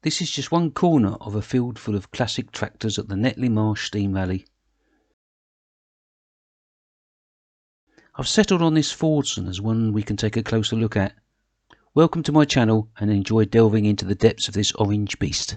This is just one corner of a field full of classic tractors at the Netley Marsh Steam Rally. I've settled on this Fordson as one we can take a closer look at. Welcome to my channel and enjoy delving into the depths of this orange beast.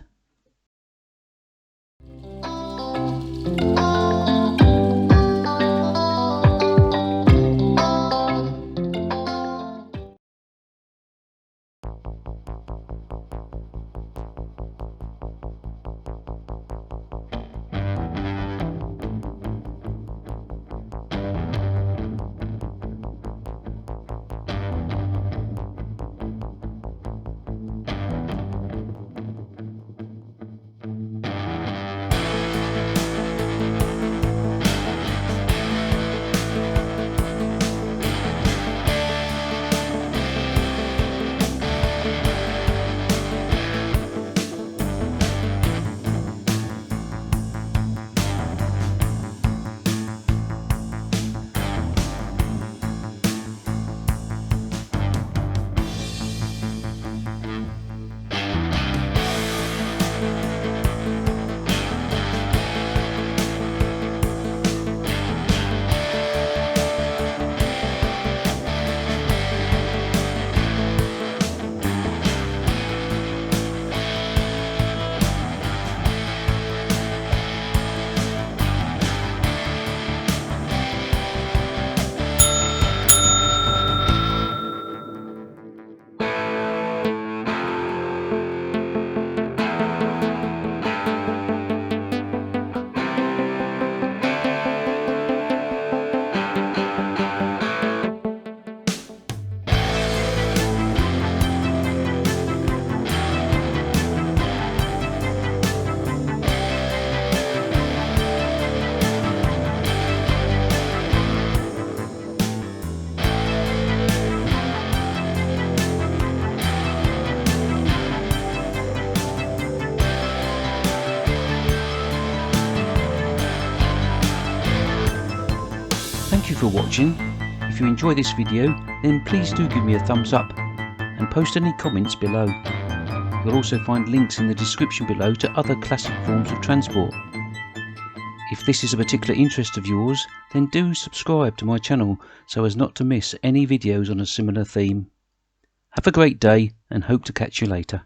Thank you for watching. If you enjoy this video, then please do give me a thumbs up and post any comments below. You'll also find links in the description below to other classic forms of transport. If this is a particular interest of yours, then do subscribe to my channel so as not to miss any videos on a similar theme. Have a great day and hope to catch you later.